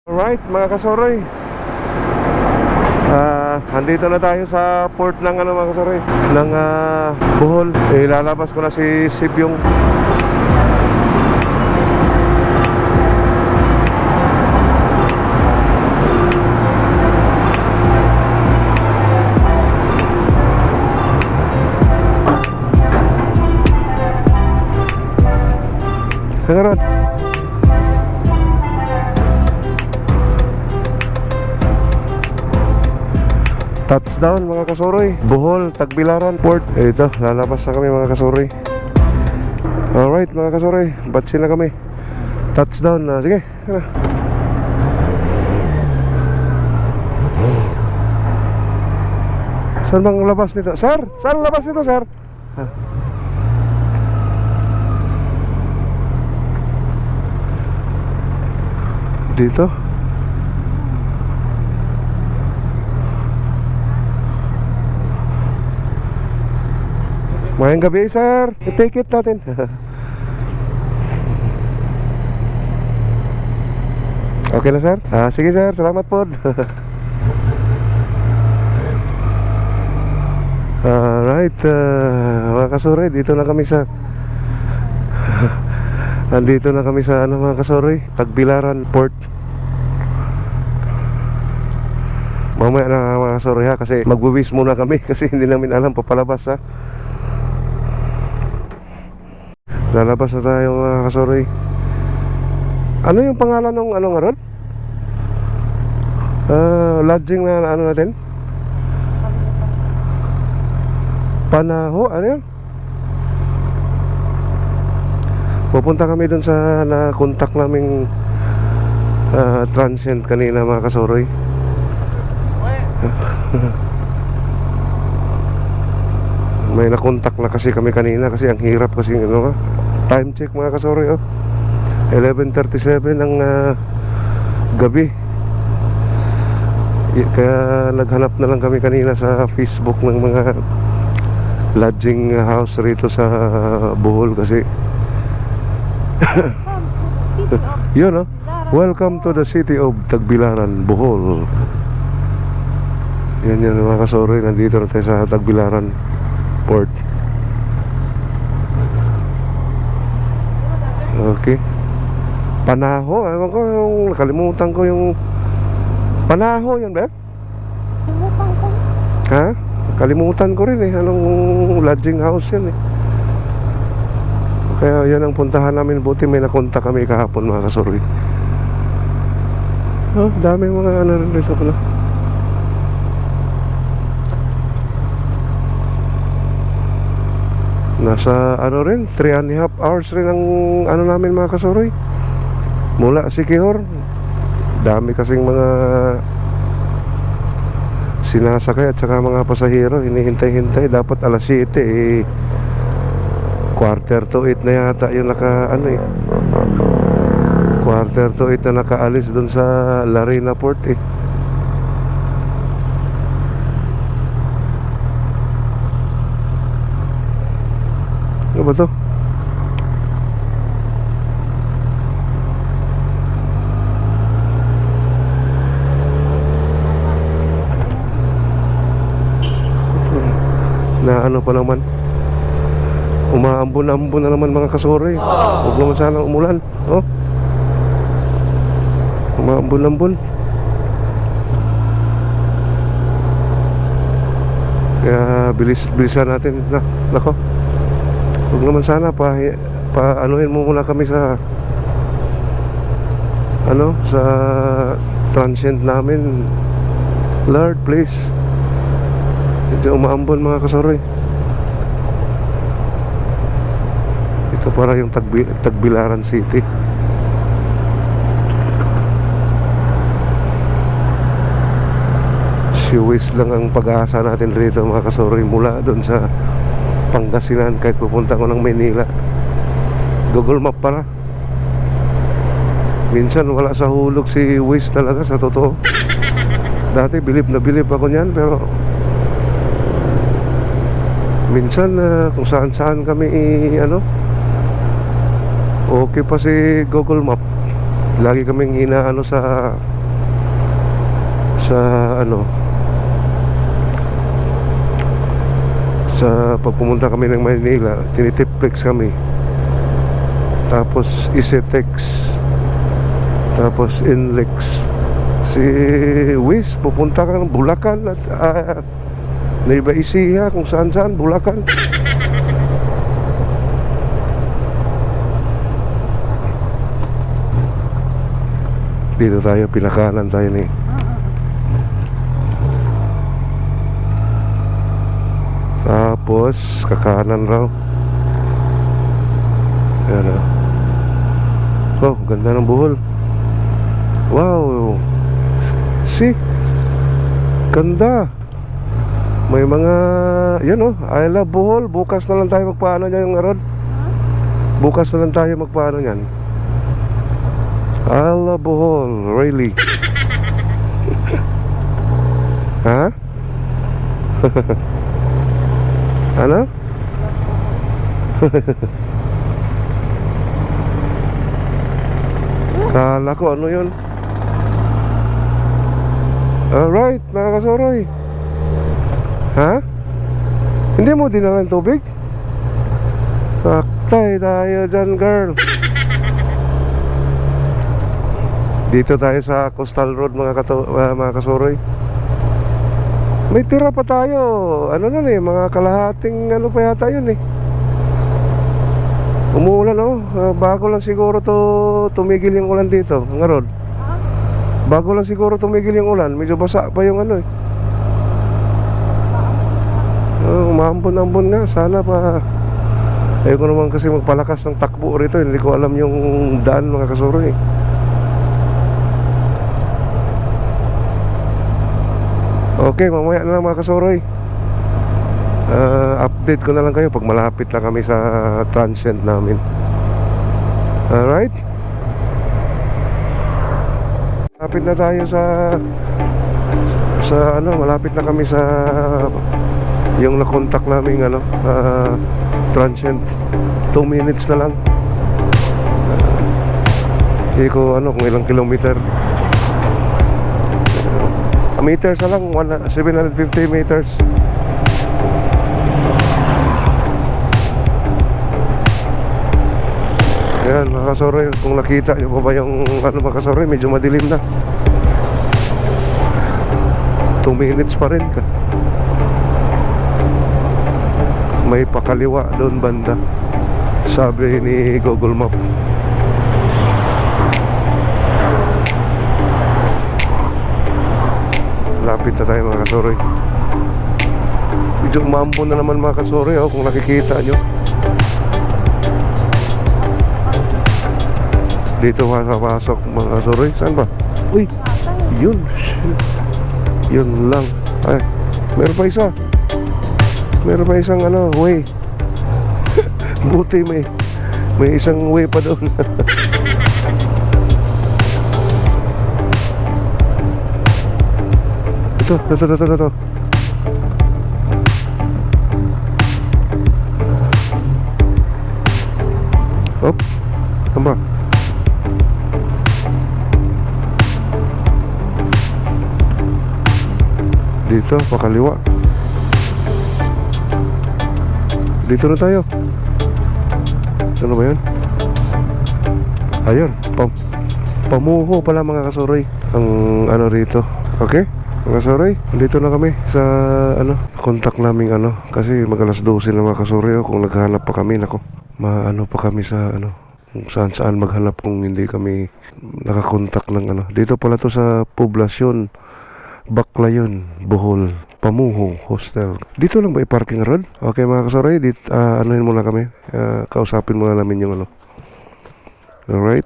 Alright mga kasoroy, andito na tayo sa port ng mga kasoroy, ng Bohol. Ilalabas ko na si Sibyong. Kagaran touchdown mga kasoroy, Bohol, Tagbilaran Port. Ito, lalabas na kami mga kasoroy. Alright mga kasoroy, batsin na kami. Touchdown na, sige, tara. Saan bang labas nito? Sir? Saan labas nito, sir? Dito. Mayang gabi, sir. I-take it natin. Okay na, sir? Sige, sir. Salamat po. Alright, mga kasoroy, dito na kami sa andito na kami sa mga kasoroy, Tagbilaran Port. Mamaya na mga kasoroy ha, kasi magbuwis muna kami kasi hindi namin alam papalabas ha. Lalabas na tayo mga kasoroy. Ano yung pangalan ng nga ron? Lodging na natin? Panaho, ano yun? Pupunta kami dun sa na-contact naming transient kanina mga kasoroy. May na-contact na kasi kami kanina kasi ang hirap kasi time check mga kasoroy 11:37 ng gabi. Kaya naghanap na lang kami kanina sa Facebook ng mga lodging house rito sa Bohol kasi yun welcome to the city of Tagbilaran, Bohol. Yan mga kasoroy, nandito na tayo sa Tagbilaran Port. Okay. Panaho, ewan ko, nakalimutan ko yung Panaho yun ba? Kalimutan ko. Ha? Kalimutan ko rin anong lodging house yan Kaya yan ang puntahan namin. Buti may nakontak kami kahapon mga kasoroy. Daming mga rin dito pala. Nasa rin 3.5 hours rin ang namin mga kasoroy mula Siquijor. Dami kasing mga sinasakay at saka mga pasahero hinihintay-hintay. Dapat alas 7 quarter to 8 na yata yung quarter to 8 na nakaalis dun sa Larena Port Ano ba to? Na pa naman, umaambon-ambon na naman mga kasoroy. Huwag naman sana umulan. Umaambon-ambon. Kaya bilisan natin nako. Huwag naman sana anuhin mo muna kami sa sa transient namin. Lord please, hindi umaambon mga kasoroy. Ito para yung Tagbilaran City. Siwis lang ang pag-asa natin rito mga kasoroy mula doon sa Pangasinan kahit pupunta ko ng Maynila. Google Map pala. Minsan wala sa hulog si Waze talaga sa totoo. Dati bilib na bilib ako niyan, pero minsan kung saan-saan kami okay pa si Google Map. Lagi kaming inaano sa ano, sa pagpumunta kami ng Manila, tinitiplex kami. Tapos Isetex, tapos Inlex. Si Wiz pupunta ka ng Bulacan at Nueva Ecija, kung saan Bulacan. Dito tayo, pinakanan tayo ni. Tapos kakanan raw. Ayan o. Oh, ganda ng Bohol. Wow. See, ganda. May mga, yan o, I love Bohol. Bukas na lang tayo magpaano niya yung Rod. Bukas na lang tayo magpaano niyan. I love Bohol, really. Ha? Ano? Kala ko ano yun. Alright, mga kasoroy. Ha? Hindi mo dinalang tubig? Taktay tayo dyan, girl. Dito tayo sa Coastal Road, mga kasoroy. May tira pa tayo. Ano nun eh, mga kalahating ano pa yata yun eh. Umuulan oh. Bago lang siguro tumigil yung ulan dito, nga Rod. Bago lang siguro tumigil yung ulan. Medyo basa pa yung ano eh. Umambon-ambon nga. Sana pa. Ayoko naman kasi magpalakas ng takbo rito. Hindi ko alam yung daan, mga kasoroy eh. Okay, mamaya na lang mga kasoroy. Update ko na lang kayo pag malapit na kami sa transient namin. Alright. Malapit na tayo sa ano, malapit na kami sa yung na-contact namin ano, transient. 2 minutes na lang. Hindi ko ano kung ilang kilometer. Meters na lang, 750 meters. Ayan mga kasoroy, kung nakita nyo pa ba yung ano mga kasoroy, medyo madilim na. 2 minutes pa rin ka. May pakaliwa doon banda, sabi ni Google Map. Lapit na tayo mga kasoroy. Medyo umambon na naman mga kasoroy oh, kung nakikita nyo. Dito makapasok mga kasoroy. Saan ba? Uy, yun. Yun lang. Ay, meron pa isa. Meron pa isang ano, way. Buti may isang way pa doon. Ito. Op, tamba. Dito, pakaliwa. Dito na tayo. Ano ba yun? Ayun, pamuho pala mga kasoroy ang ano rito. Okay? Mga kasoroy, dito na kami sa ano, contact naming ano, kasi mag-alas 12 na mga kasoroy. Kung naghahanap pa kami, nako, maano pa kami sa ano, kung saan maghanap kung hindi kami nakakontak ng ano. Dito pala to sa poblasyon Baclayon, Bohol, Pamuho Hostel. Dito lang ba i-parking Rod? Okay mga kasoroy, anuhin muna kami, kausapin muna namin yung ano. Alright.